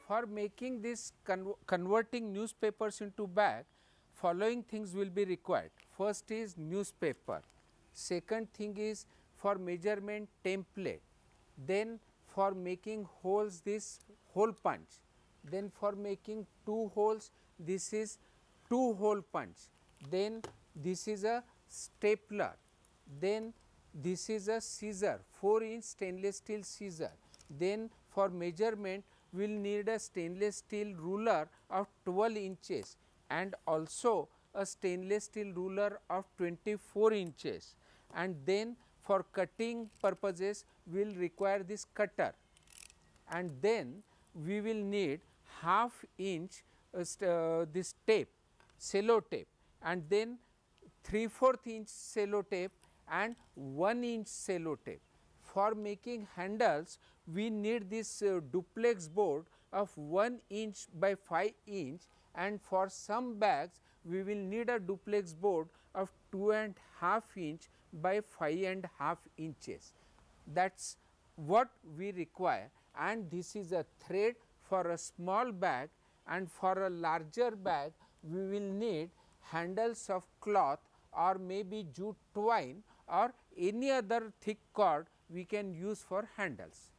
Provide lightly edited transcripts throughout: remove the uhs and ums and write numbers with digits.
for making this converting newspapers into bag, following things will be required. First is newspaper, second thing is for measurement template, then for making holes this hole punch, then for making 2 holes this is 2 hole punch, then this is a stapler, then this is a scissor 4-inch stainless steel scissor, then for measurement we will need a stainless steel ruler of 12 inches and also a stainless steel ruler of 24 inches, and then for cutting purposes we will require this cutter, and then we will need half inch this tape, cello tape, and then 3/4 inch cello tape and 1 inch cello tape. For making handles we need this duplex board of 1 inch by 5 inch, and for some bags we will need a duplex board of 2.5 inch by 5.5 inches. That is what we require, and this is a thread for a small bag, and for a larger bag we will need handles of cloth or maybe jute twine or any other thick cord we can use for handles.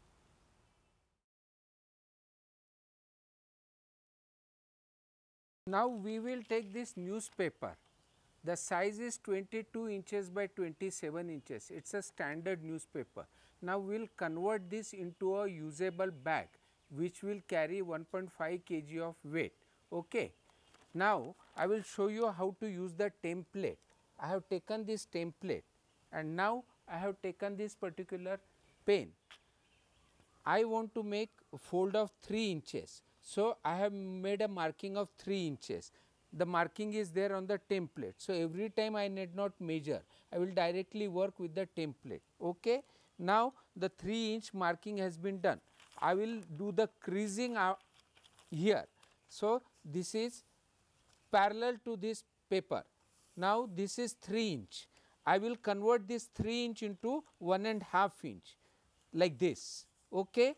Now, we will take this newspaper. The size is 22 inches by 27 inches, it is a standard newspaper. Now, we will convert this into a usable bag which will carry 1.5 kg of weight. Okay. Now, I will show you how to use the template. I have taken this template and now I have taken this particular pen. I want to make a fold of 3 inches. So, I have made a marking of 3 inches. The marking is there on the template. So, every time I need not measure, I will directly work with the template. Okay. Now, the 3-inch marking has been done. I will do the creasing here. So, this is parallel to this paper. Now, this is 3 inch. I will convert this 3 inch into 1.5 inch like this. Okay.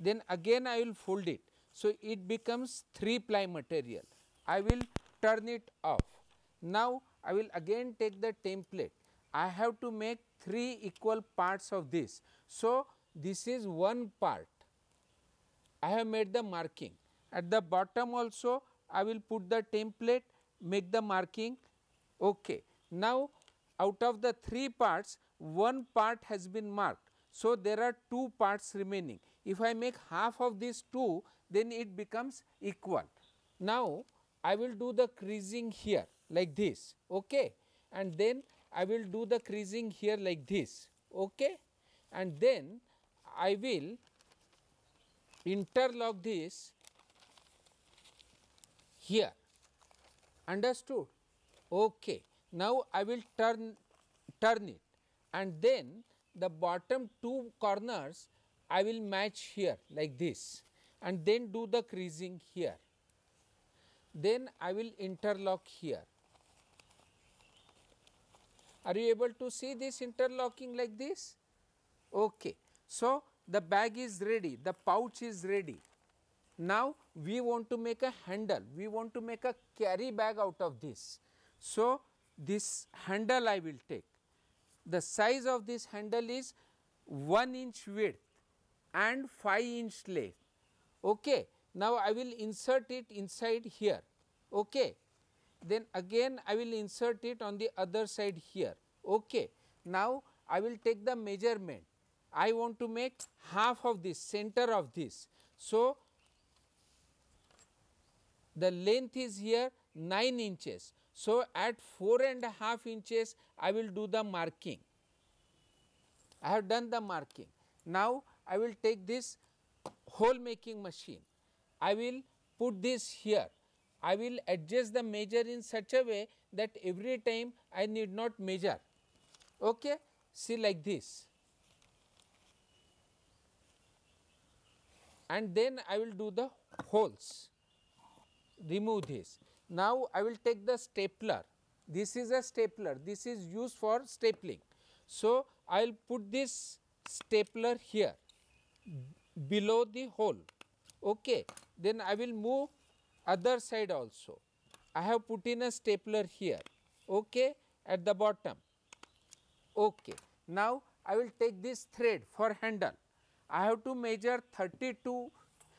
Then again I will fold it. So, it becomes 3 ply material. I will turn it off. Now, I will again take the template. I have to make 3 equal parts of this. So, this is one part. I have made the marking. At the bottom also I will put the template, make the marking. Okay. Now, out of the 3 parts, one part has been marked. So, there are 2 parts remaining. If I make half of these 2, then it becomes equal. Now, I will do the creasing here like this. Okay. And then I will do the creasing here like this. Okay. And then I will interlock this here. Understood? Okay. Now, I will turn it, and then the bottom 2 corners I will match here like this, and then do the creasing here. Then I will interlock here. Are you able to see this interlocking like this? Okay. So, the bag is ready, the pouch is ready. Now, we want to make a handle, we want to make a carry bag out of this. So, this handle I will take. The size of this handle is 1 inch width and 5 inch length. Okay. Now, I will insert it inside here. Okay. Then again I will insert it on the other side here. Okay. Now, I will take the measurement. I want to make half of this, center of this. So, the length is here 9 inches. So, at 4.5 inches I will do the marking. I have done the marking. Now, I will take this hole making machine. I will put this here. I will adjust the measure in such a way that every time I need not measure. Okay. See like this. And then I will do the holes. Remove this. Now, I will take the stapler. This is a stapler. This is used for stapling. So, I will put this stapler here below the hole. Okay. Then I will move other side also. I have put in a stapler here, okay, at the bottom. Okay. Now, I will take this thread for handle. I have to measure 30 to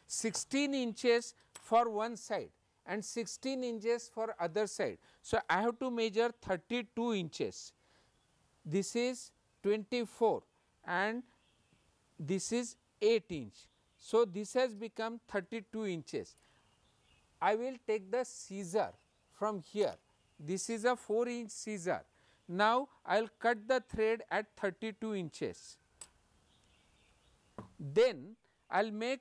16 inches for one side and 16 inches for other side. So, I have to measure 32 inches. This is 24 and this is 8 inch. So, this has become 32 inches. I will take the scissor from here. This is a 4-inch scissor. Now, I will cut the thread at 32 inches. Then, I will make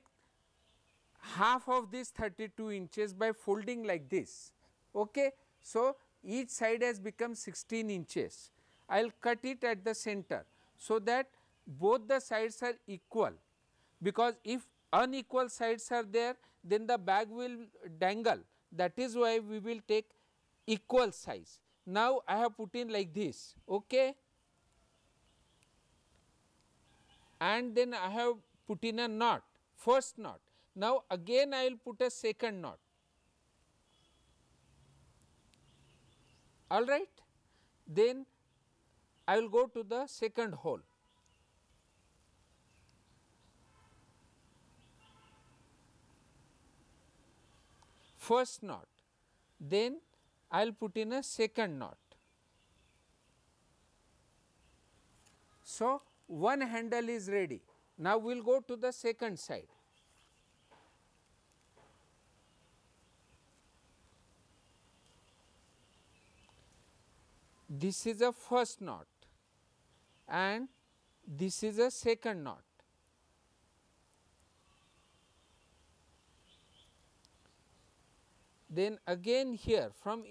half of this 32 inches by folding like this. Okay. So, each side has become 16 inches. I will cut it at the center, so that both the sides are equal, because if unequal sides are there, then the bag will dangle. That is why we will take equal size. Now, I have put in like this, okay, and then I have put in a knot, first knot. Now, again I will put a second knot, all right. Then I will go to the second hole. First knot, then I will put in a second knot. So, one handle is ready. Now, we will go to the second side. This is a first knot and this is a second knot. Then again here from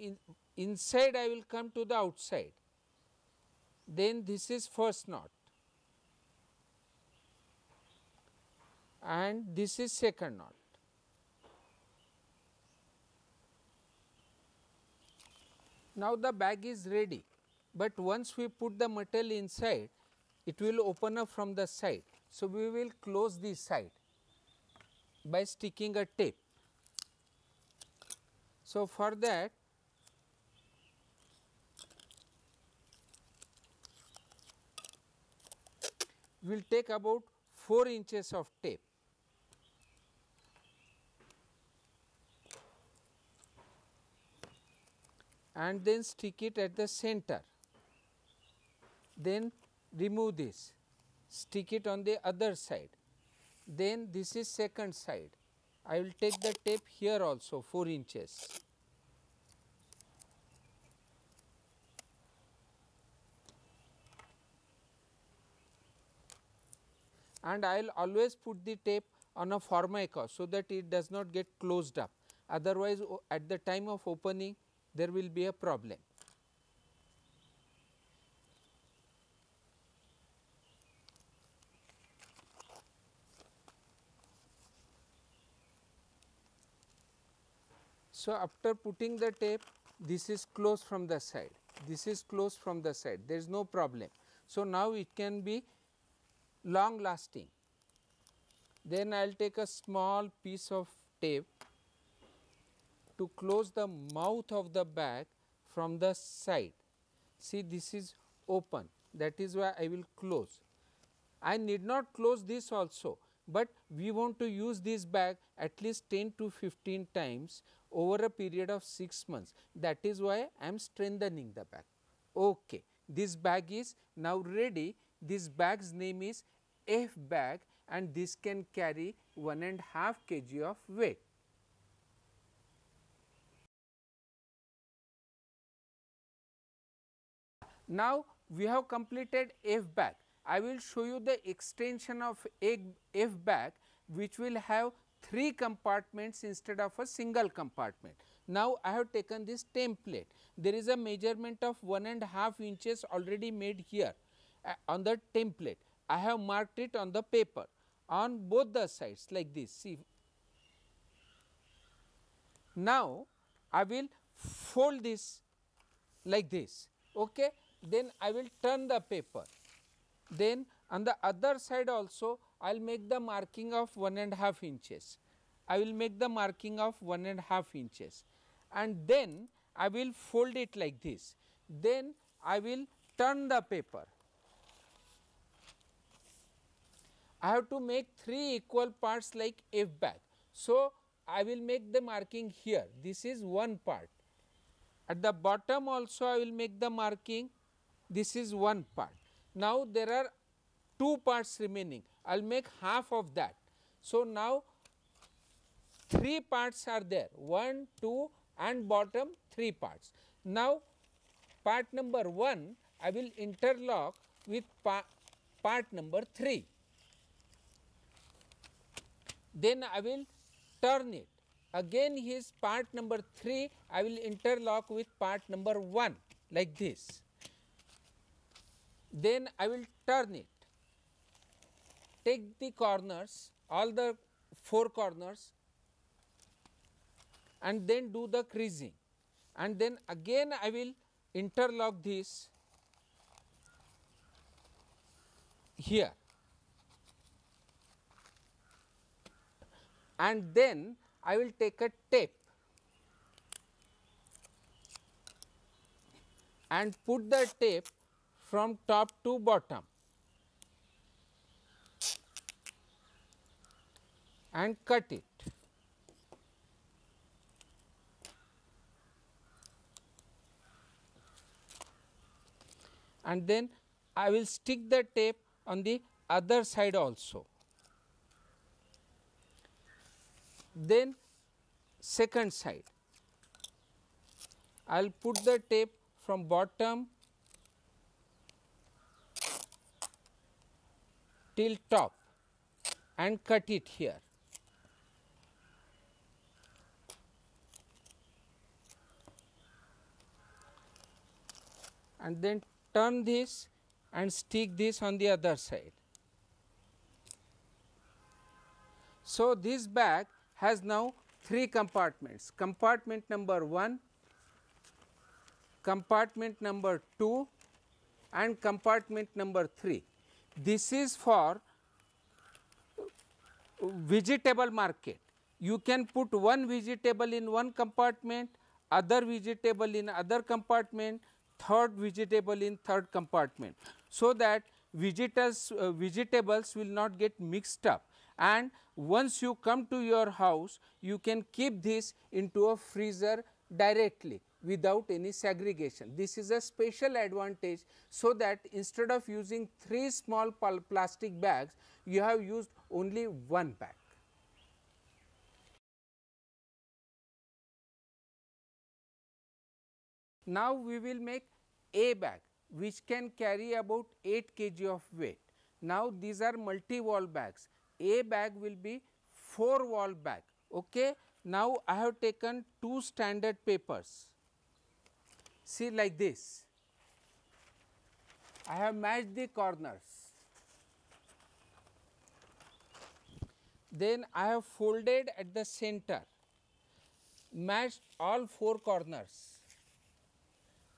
inside I will come to the outside. Then this is first knot and this is second knot. Now, the bag is ready, but once we put the metal inside, it will open up from the side. So, we will close this side by sticking a tape. So, for that we will take about 4 inches of tape. And then stick it at the center, then remove this, stick it on the other side, then this is second side. I will take the tape here also 4 inches. And I will always put the tape on a formica, so that it does not get closed up, otherwise at the time of opening there will be a problem. So, after putting the tape, this is closed from the side, this is closed from the side, there is no problem. So, now it can be long lasting. Then I will take a small piece of tape to close the mouth of the bag from the side. See, this is open, that is why I will close. I need not close this also, but we want to use this bag at least 10 to 15 times over a period of 6 months. That is why I am strengthening the bag. Okay. This bag is now ready. This bag's name is F bag and this can carry 1.5 kg of weight. Now, we have completed F bag. I will show you the extension of F bag, which will have 3 compartments instead of a single compartment. Now, I have taken this template. There is a measurement of 1.5 inches already made here on the template. I have marked it on the paper on both the sides like this. See. Now, I will fold this like this. Okay. Then I will turn the paper. Then on the other side also I will make the marking of 1.5 inches. I will make the marking of 1.5 inches, and then I will fold it like this. Then I will turn the paper. I have to make 3 equal parts like F bag. So, I will make the marking here. This is one part. At the bottom also I will make the marking. This is one part. Now, there are 2 parts remaining. I will make half of that. So, now 3 parts are there, 1, 2 and bottom 3 parts. Now, part number 1 I will interlock with part number 3. Then I will turn it. Again his part number 3 I will interlock with part number 1 like this. Then I will turn it. Take the corners, all the 4 corners, and then do the creasing, and then again I will interlock this here, and then I will take a tape and put the tape from top to bottom and cut it. And then I will stick the tape on the other side also. Then second side, I will put the tape from bottom till top and cut it here. And then turn this and stick this on the other side. So, this bag has now 3 compartments: compartment number 1, compartment number 2 and compartment number 3. This is for vegetable market. You can put one vegetable in one compartment, other vegetable in other compartment, third vegetable in third compartment, so that vegetables will not get mixed up, and once you come to your house you can keep this into a freezer directly without any segregation. This is a special advantage, so that instead of using 3 small plastic bags, you have used only one bag. Now, we will make a bag which can carry about 8 kg of weight. Now, these are multi-wall bags. A bag will be 4-wall bag. Okay. Now, I have taken 2 standard papers. See, like this. I have matched the corners. Then I have folded at the center, matched all 4 corners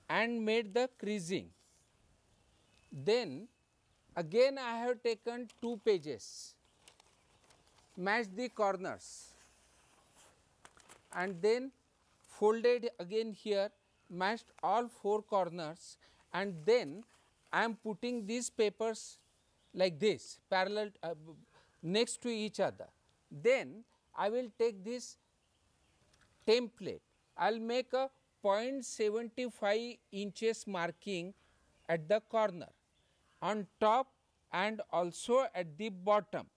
and made the creasing. Then again I have taken 2 pages, matched the corners and then folded again here, matched all 4 corners, and then I am putting these papers like this parallel next to each other. Then I will take this template, I will make a 0.75 inches marking at the corner, on top and also at the bottom,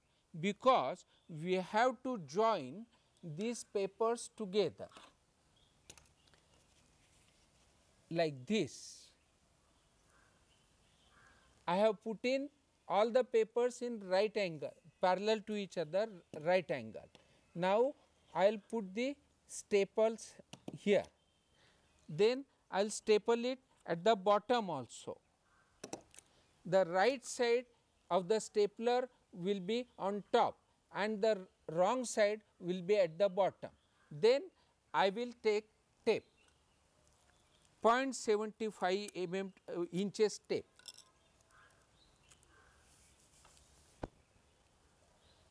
because we have to join these papers together like this. I have put in all the papers in right angle, parallel to each other, right angle. Now, I will put the staples here. Then I will staple it at the bottom also. The right side of the stapler will be on top and the wrong side will be at the bottom. Then I will take tape, 0.75 inches tape,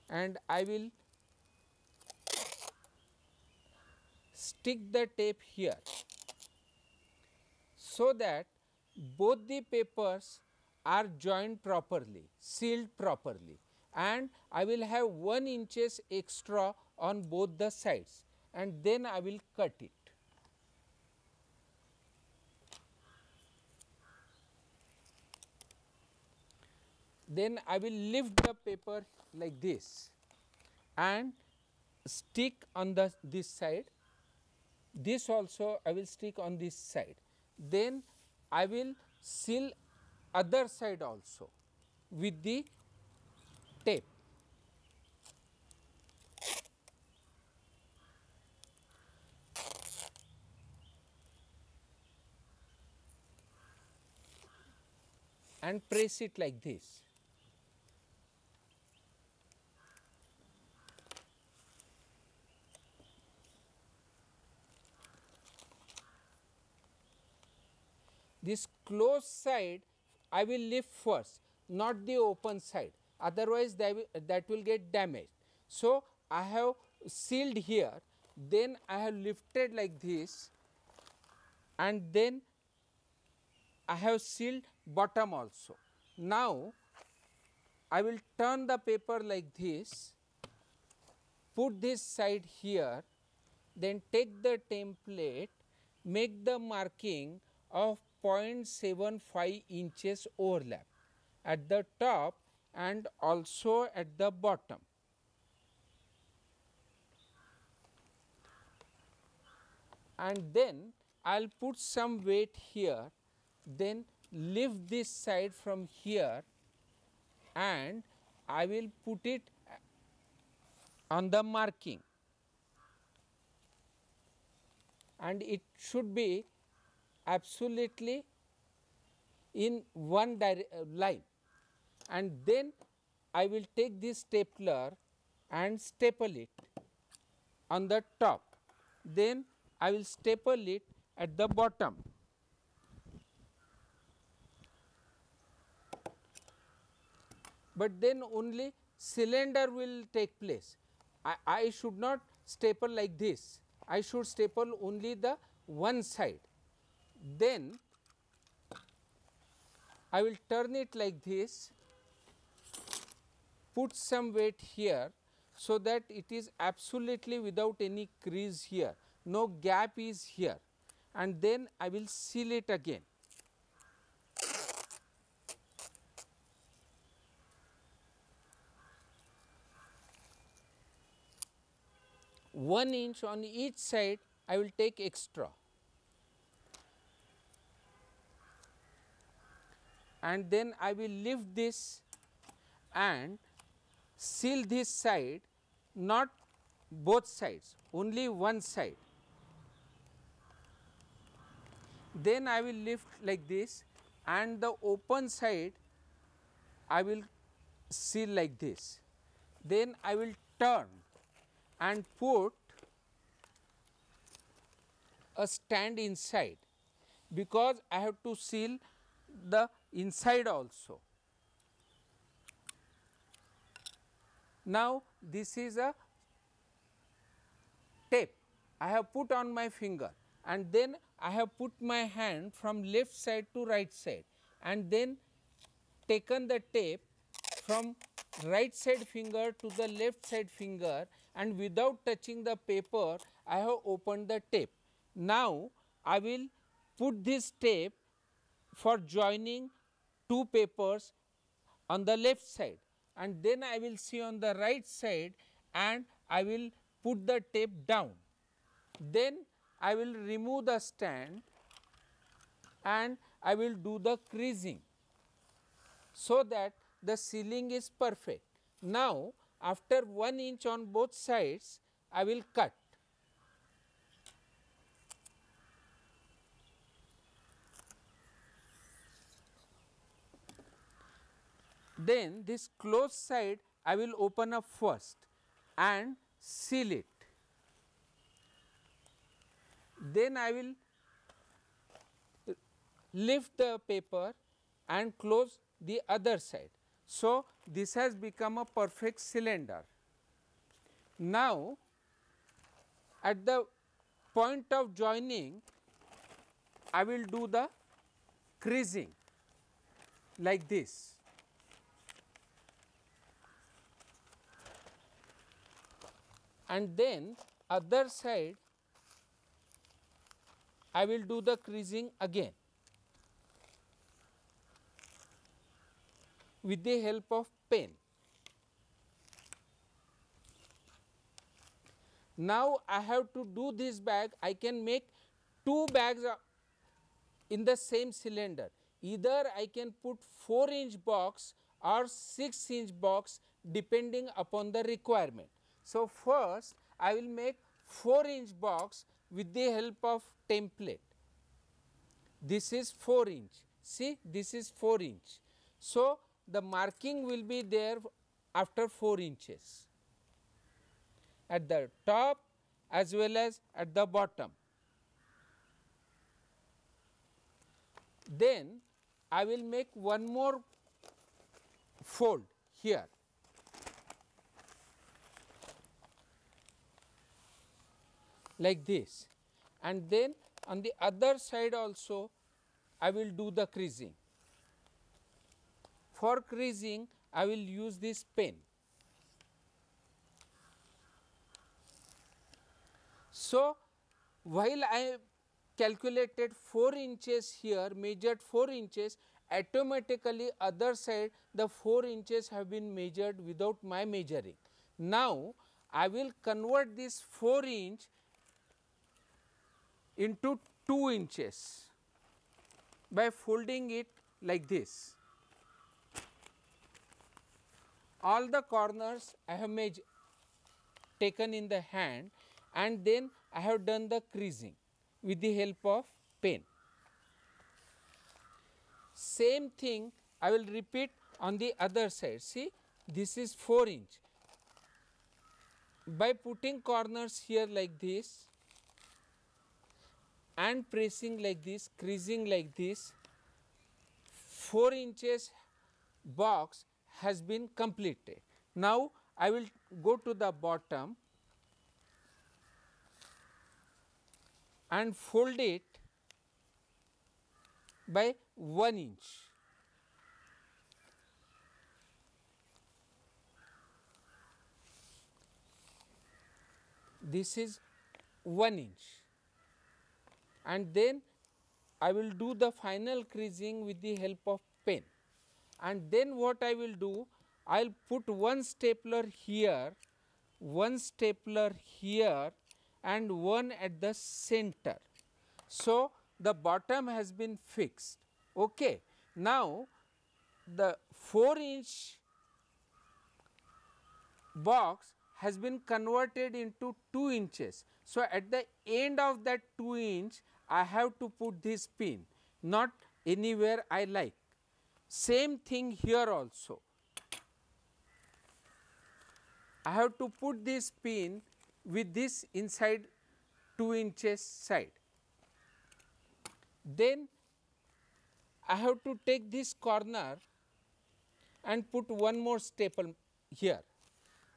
and I will stick the tape here, so that both the papers are joined properly, sealed properly, and I will have 1 inches extra on both the sides, and then I will cut it. Then I will lift the paper like this and stick on this side. This also I will stick on this side. Then I will seal other side also with the tape. And press it like this. This closed side I will lift first, not the open side, otherwise that will get damaged. So, I have sealed here, then I have lifted like this, and then I have sealed bottom also. Now, I will turn the paper like this, put this side here, then take the template, make the marking of 0.75 inches overlap at the top and also at the bottom. And then I will put some weight here, then lift this side from here and I will put it on the marking, and it should be absolutely in one line, and then I will take this stapler and staple it on the top, then I will staple it at the bottom. But then only cylinder will take place. I should not staple like this, I should staple only the one side. Then I will turn it like this, put some weight here, so that it is absolutely without any crease here, no gap is here, and then I will seal it again. One inch on each side I will take extra, and then I will lift this and seal this side, not both sides, only one side. Then I will lift like this, and the open side I will seal like this. Then I will turn and put a stand inside, because I have to seal the inside also. Now, this is a tape I have put on my finger, and then I have put my hand from left side to right side, and then taken the tape from right side finger to the left side finger, and without touching the paper I have opened the tape. Now, I will put this tape for joining two papers on the left side, and then I will see on the right side, and I will put the tape down. Then I will remove the stand and I will do the creasing, so that the sealing is perfect. Now, after 1 inch on both sides, I will cut. Then this closed side I will open up first and seal it. Then I will lift the paper and close the other side. So, this has become a perfect cylinder. Now, at the point of joining I will do the creasing like this. And then other side I will do the creasing again with the help of pen. Now, I have to do this bag, I can make two bags in the same cylinder. Either I can put 4-inch box or 6-inch box depending upon the requirement. So, first I will make 4-inch box with the help of template. This is 4-inch, see this is 4-inch. So, the marking will be there after 4 inches at the top as well as at the bottom. Then I will make one more fold here. Like this, and then on the other side also I will do the creasing. For creasing I will use this pen. So, while I calculated 4 inches here, measured 4 inches, automatically other side the 4 inches have been measured without my measuring. Now, I will convert this 4 inch into 2 inches by folding it like this. All the corners I have taken in the hand, and then I have done the creasing with the help of pen. Same thing I will repeat on the other side. See, this is 4 inch. By putting corners here like this and pressing like this, creasing like this, 4 inches box has been completed. Now, I will go to the bottom and fold it by 1 inch. This is 1 inch, and then I will do the final creasing with the help of pen. And then what I will do, I will put one stapler here, one stapler here, and one at the center. So, the bottom has been fixed. Okay. Now, the 4-inch box has been converted into 2 inches. So, at the end of that 2 inch I have to put this pin, not anywhere I like. Same thing here also. I have to put this pin with this inside 2 inches side. Then I have to take this corner and put one more staple here.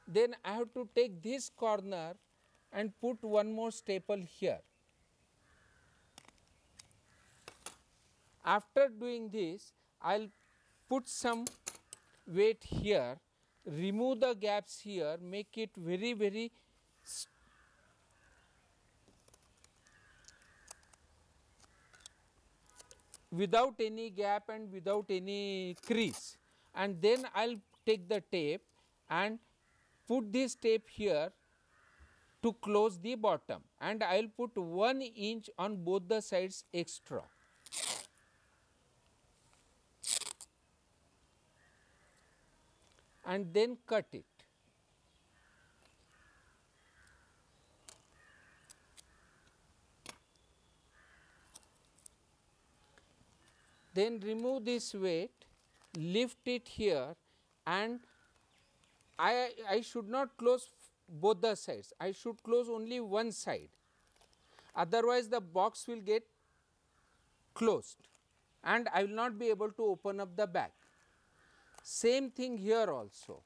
Then I have to take this corner and put one more staple here. After doing this, I will put some weight here, remove the gaps here, make it very without any gap and without any crease, and then I will take the tape and put this tape here to close the bottom, and I will put 1 inch on both the sides extra. And then cut it. Then remove this weight, lift it here, and I should not close both the sides, I should close only one side, otherwise the box will get closed and I will not be able to open up the bag. Same thing here also,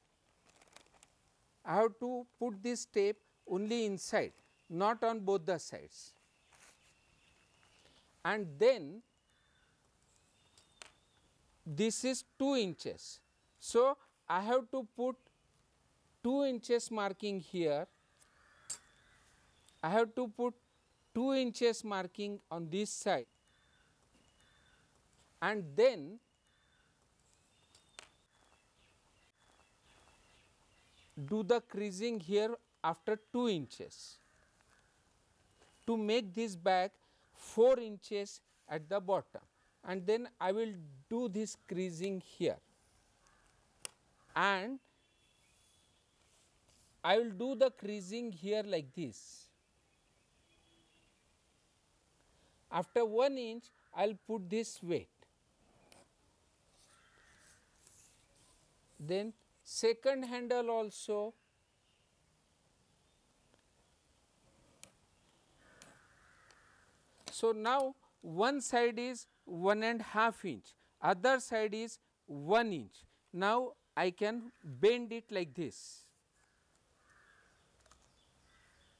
I have to put this tape only inside, not on both the sides. and then this is 2 inches. So, I have to put 2 inches marking here, I have to put 2 inches marking on this side, and then do the creasing here after 2 inches to make this bag 4 inches at the bottom, and then I will do this creasing here, and I will do the creasing here like this. After 1 inch, I will put this weight. Then second handle also, so now one side is 1.5 inch, other side is 1 inch. Now I can bend it like this.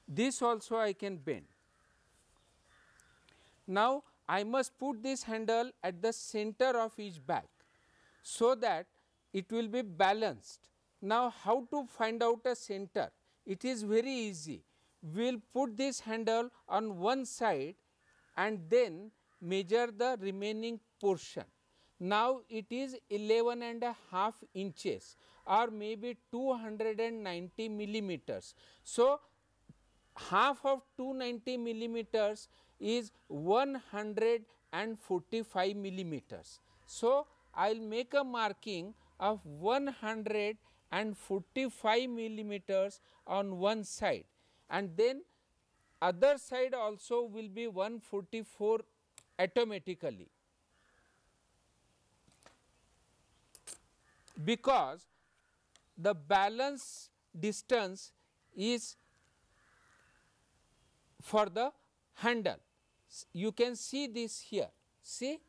This also I can bend. Now I must put this handle at the center of each bag, so that it will be balanced. Now how to find out a center? It is very easy. We will put this handle on one side and then measure the remaining portion. Now it is 11.5 inches or maybe 290 millimeters. So half of 290 millimeters is 145 millimeters. So I will make a marking of 145 millimeters on one side, and then other side also will be 144 automatically, because the balance distance is for the handle. You can see this here, see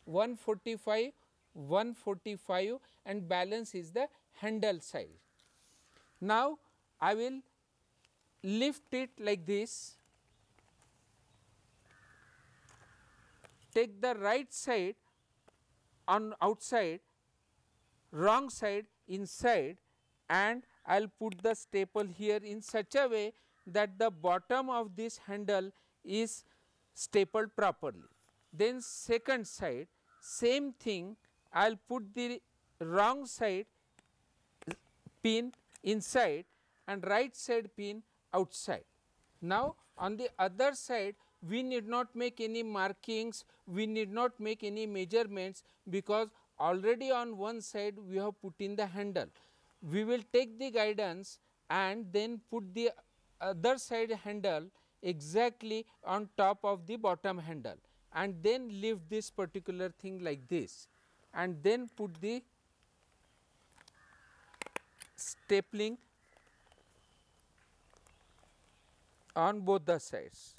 145, 145 and balance is the handle side. Now I will lift it like this, take the right side on outside, wrong side inside, and I will put the staple here in such a way that the bottom of this handle is stapled properly. Then second side, same thing, I will put the wrong side pin inside and right side pin outside. Now on the other side, we need not make any markings, we need not make any measurements, because already on one side we have put in the handle. We will take the guidance and then put the other side handle exactly on top of the bottom handle, and then lift this particular thing like this, and then put the stapling on both the sides.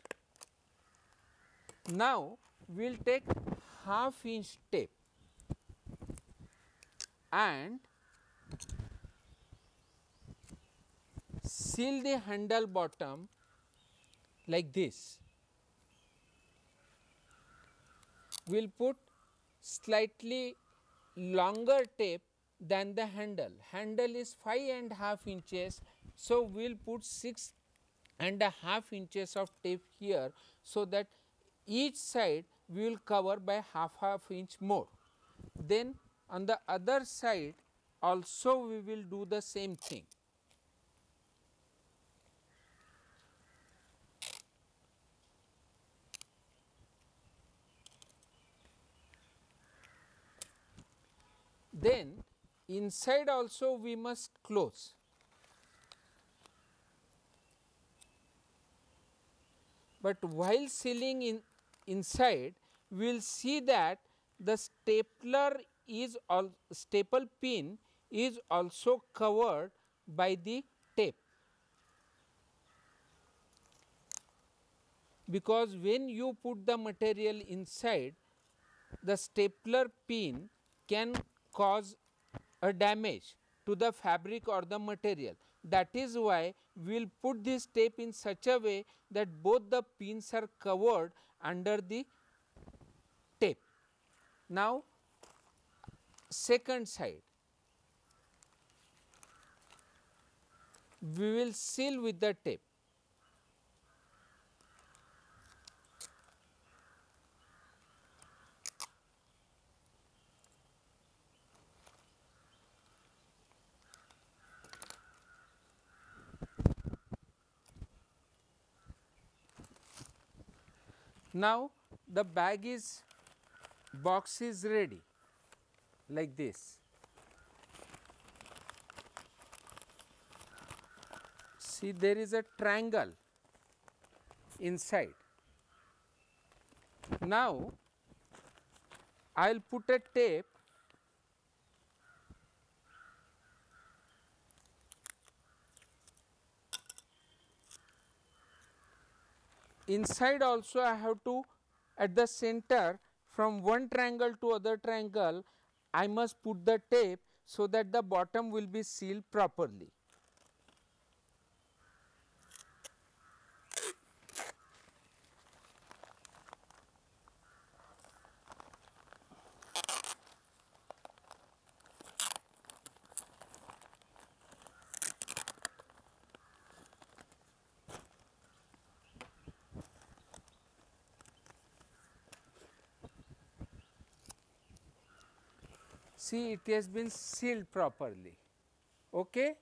Now we will take half inch tape and seal the handle bottom like this. We will put slightly longer tape than the handle. Handle is 5.5 inches, so we will put 6.5 inches of tape here, so that each side we will cover by half inch more. Then on the other side also we will do the same thing. Then inside also we must close. But while sealing inside, we will see that the stapler is staple pin is also covered by the tape, because when you put the material inside, the stapler pin can cause a damage to the fabric or the material. That is why we will put this tape in such a way that both the pins are covered under the Now second side we will seal with the tape. Now the box is ready like this. See, there is a triangle inside. Now I will put a tape inside. Also I have to, at the center, from one triangle to other triangle, I must put the tape so that the bottom will be sealed properly. See, it has been sealed properly. Okay.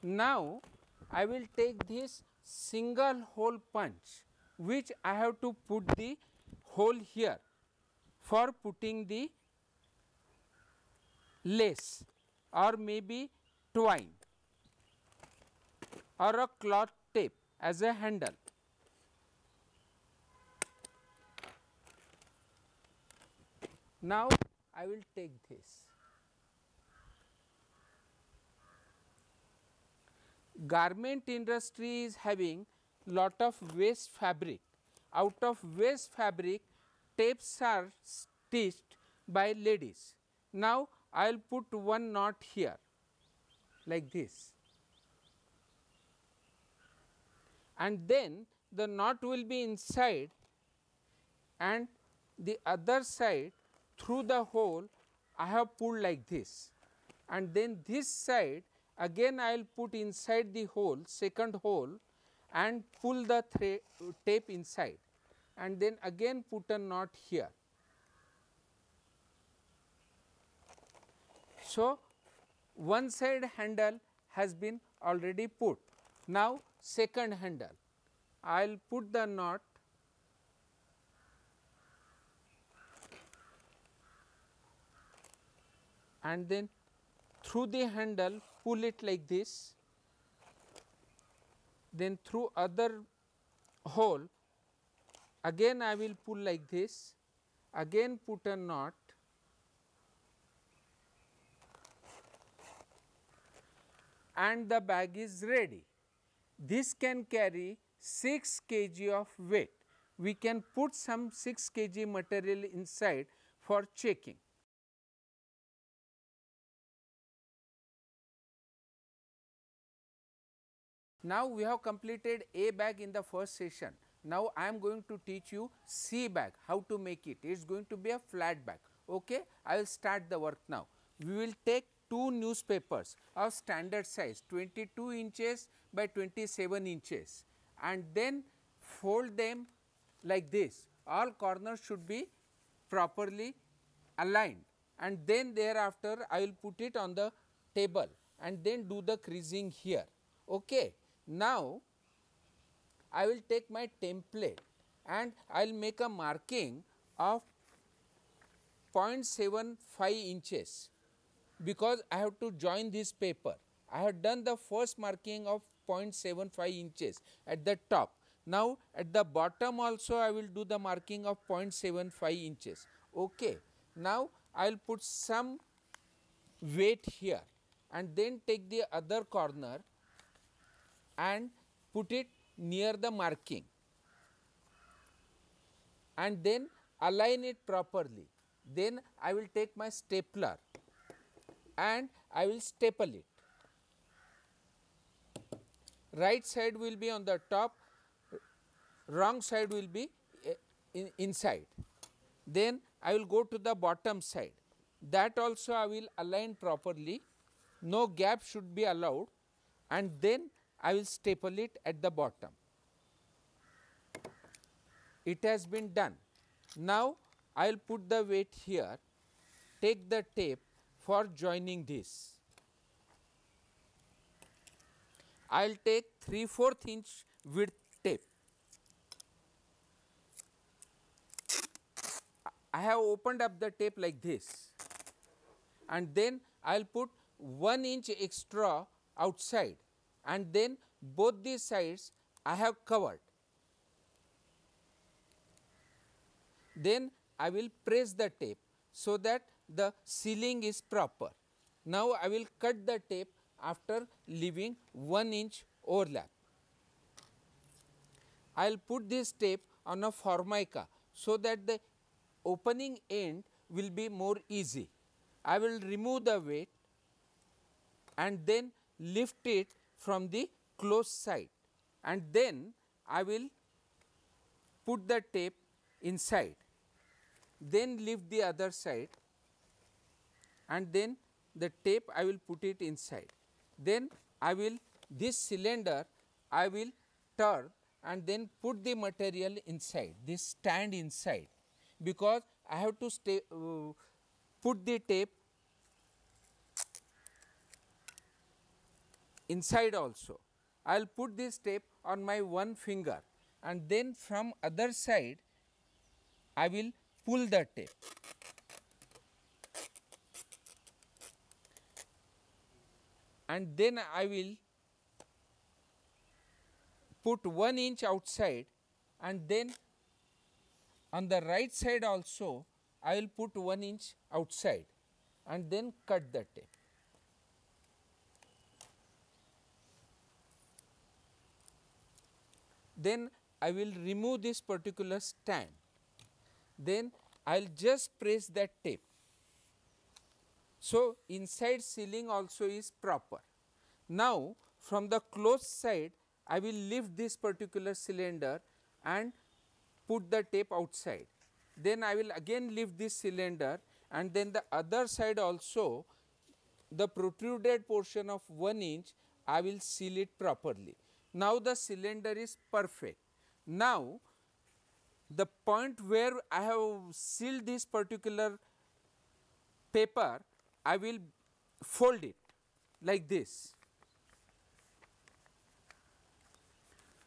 Now I will take this single hole punch, which I have to put the hole here for putting the lace or maybe twine or a cloth tape as a handle. Now I will take this. Garment industry is having lot of waste fabric. Out of waste fabric, tapes are stitched by ladies. Now I will put one knot here like this, and then the knot will be inside and the other side through the hole I have pulled like this, and then this side again I will put inside the hole, second hole, and pull the tape inside, and then again put a knot here. So one side handle has been already put. Now second handle, I will put the knot and then through the handle pull it like this, then through other hole again I will pull like this, again put a knot, and the bag is ready. This can carry 6 kg of weight. We can put some 6 kg material inside for checking. Now we have completed A bag in the first session. Now I am going to teach you C bag, how to make it. It is going to be a flat bag. Okay, I will start the work now. We will take two newspapers of standard size 22 inches by 27 inches and then fold them like this. All corners should be properly aligned, and then thereafter I will put it on the table and then do the creasing here. Okay. Now I will take my template and I will make a marking of 0.75 inches, because I have to join this paper. I have done the first marking of 0.75 inches at the top. Now at the bottom also I will do the marking of 0.75 inches. Okay. Now I will put some weight here and then take the other corner and put it near the marking and then align it properly. Then I will take my stapler and I will staple it. Right side will be on the top, wrong side will be inside. Then I will go to the bottom side, that also I will align properly, no gap should be allowed, and then I will staple it at the bottom. It has been done. Now, I will put the weight here, take the tape for joining this. I will take 3/4 inch width tape. I have opened up the tape like this, and then I will put 1 inch extra outside, and then both these sides I have covered. Then I will press the tape so that the sealing is proper. Now, I will cut the tape after leaving 1 inch overlap. I will put this tape on a formica so that the opening end will be more easy. I will remove the weight and then lift it from the closed side, and then I will put the tape inside, then lift the other side, and then the tape I will put it inside. Then I will, this cylinder I will turn and then put the material inside, this stand inside, because I have to put the tape inside also. I will put this tape on my one finger, and then from other side I will pull the tape. And then I will put 1 inch outside, and then on the right side also I will put 1 inch outside, and then cut the tape. Then I will remove this particular stand, then I will just press that tape. So, inside sealing also is proper. Now, from the closed side I will lift this particular cylinder and put the tape outside. Then I will again lift this cylinder, and then the other side also, the protruded portion of 1 inch I will seal it properly. Now, the cylinder is perfect. Now, the point where I have sealed this particular paper, I will fold it like this.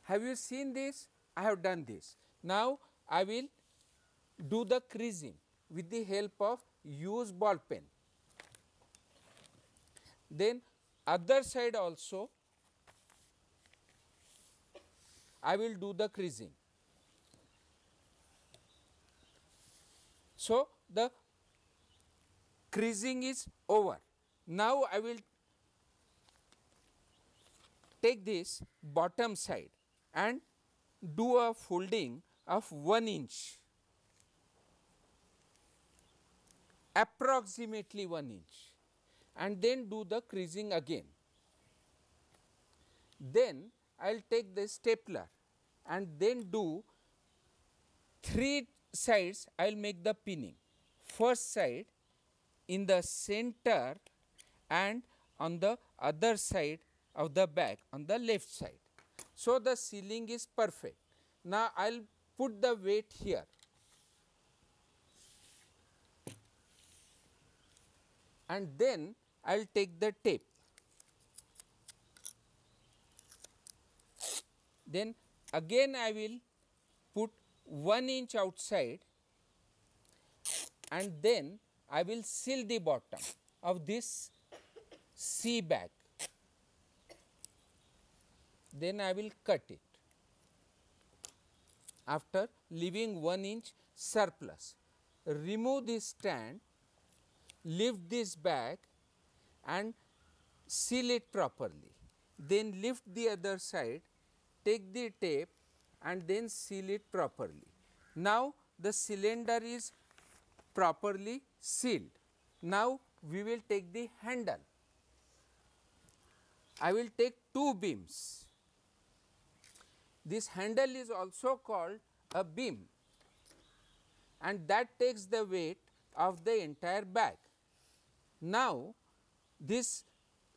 Have you seen this? I have done this. Now, I will do the creasing with the help of used ball pen. Then other side also I will do the creasing. So, the creasing is over. Now, I will take this bottom side and do a folding of 1 inch, approximately 1 inch, and then do the creasing again. Then I will take the stapler and then do 3 sides. I will make the pinning. First side in the center and on the other side of the back on the left side. So, the sealing is perfect. Now, I will put the weight here and then I will take the tape. Then again I will put 1 inch outside, and then I will seal the bottom of this C bag. Then I will cut it after leaving 1 inch surplus. Remove this stand, lift this bag and seal it properly. Then lift the other side, take the tape and then seal it properly. Now, the cylinder is properly sealed. Now, we will take the handle. I will take 2 beams. This handle is also called a beam, and that takes the weight of the entire bag. Now, this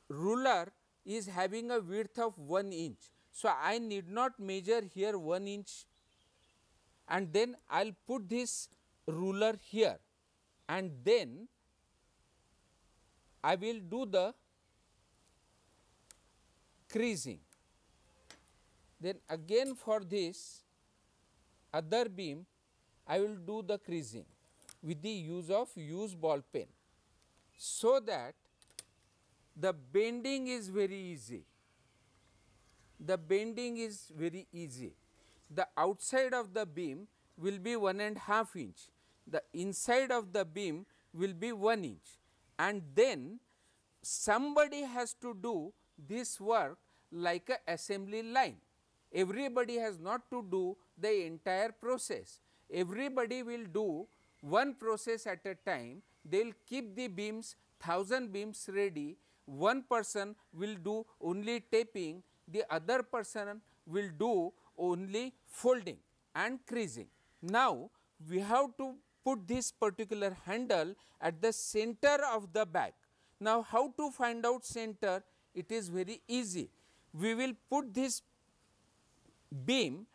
ruler is having a width of 1 inch. So, I need not measure here 1 inch, and then I will put this ruler here, and then I will do the creasing. Then again for this other beam I will do the creasing with the use of used ball pen, so that the bending is very easy. The bending is very easy. The outside of the beam will be 1.5 inch, the inside of the beam will be 1 inch, and then somebody has to do this work like a assembly line. Everybody has not to do the entire process. Everybody will do one process at a time. They will keep the beams, 1000 beams ready. One person will do only taping, the other person will do only folding and creasing. Now, we have to put this particular handle at the center of the bag. Now, how to find out center? It is very easy. We will put this beam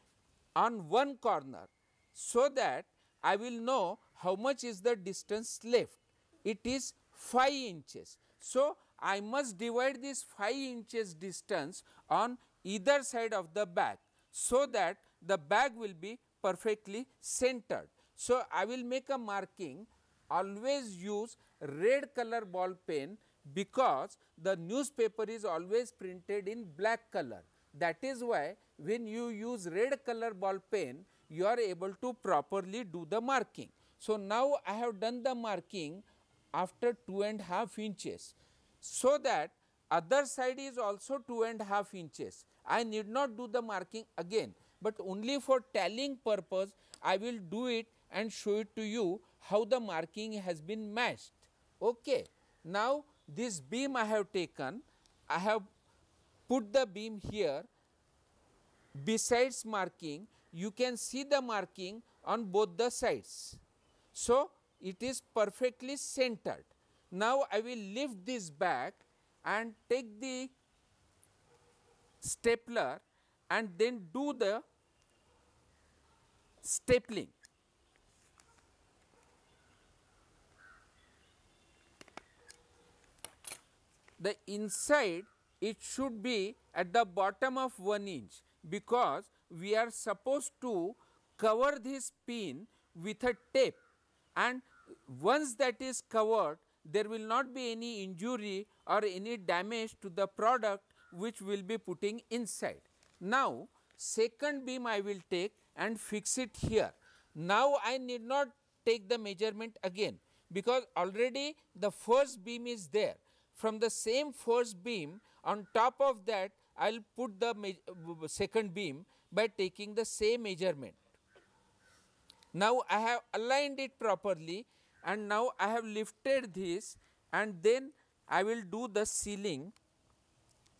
on one corner, so that I will know how much is the distance left. It is 5 inches. So, I must divide this 5 inches distance on either side of the bag, so that the bag will be perfectly centered. So, I will make a marking. Always use red color ball pen, because the newspaper is always printed in black color. That is why when you use red color ball pen, you are able to properly do the marking. So, now I have done the marking after 2.5 inches, so that other side is also 2.5 inches. I need not do the marking again, but only for tallying purpose I will do it and show it to you how the marking has been matched. Okay. Now, this beam I have taken, I have put the beam here. Besides marking, you can see the marking on both the sides. So, it is perfectly centered. Now, I will lift this back and take the stapler and then do the stapling. The inside, it should be at the bottom of 1 inch, because we are supposed to cover this pin with a tape, and once that is covered, there will not be any injury or any damage to the product which we will be putting inside. Now, second beam I will take and fix it here. Now, I need not take the measurement again, because already the first beam is there. From the same first beam, on top of that I will put the second beam by taking the same measurement. Now, I have aligned it properly, and now I have lifted this, and then I will do the sealing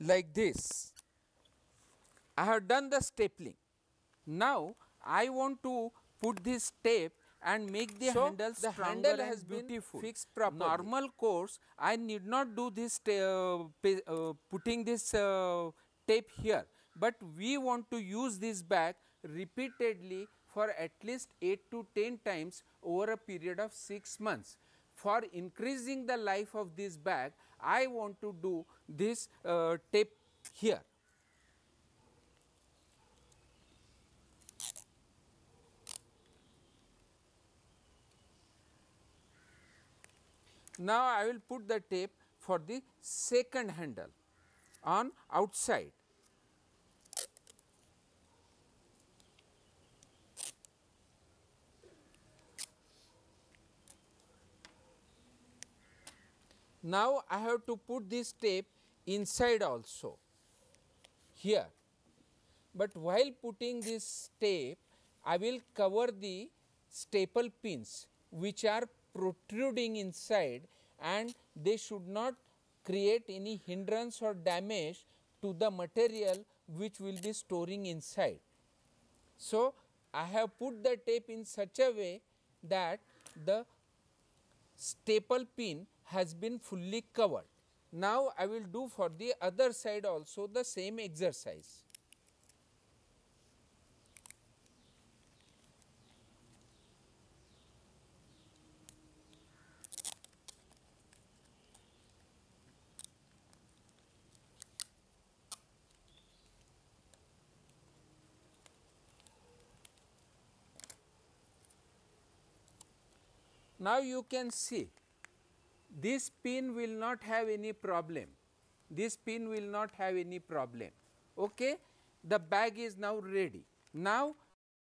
like this. I have done the stapling. Now, I want to put this tape and make the handle stronger. The handle has been fixed properly. Normal course, I need not do this putting this tape here, but we want to use this bag repeatedly for at least 8 to 10 times over a period of 6 months. For increasing the life of this bag, I want to do this tape here. Now, I will put the tape for the second handle on outside. Now, I have to put this tape inside also here, but while putting this tape, I will cover the staple pins which are protruding inside, and they should not create any hindrance or damage to the material which will be storing inside. So, I have put the tape in such a way that the staple pin has been fully covered. Now, I will do for the other side also the same exercise. Now, you can see this pin will not have any problem, this pin will not have any problem. Okay? The bag is now ready. Now,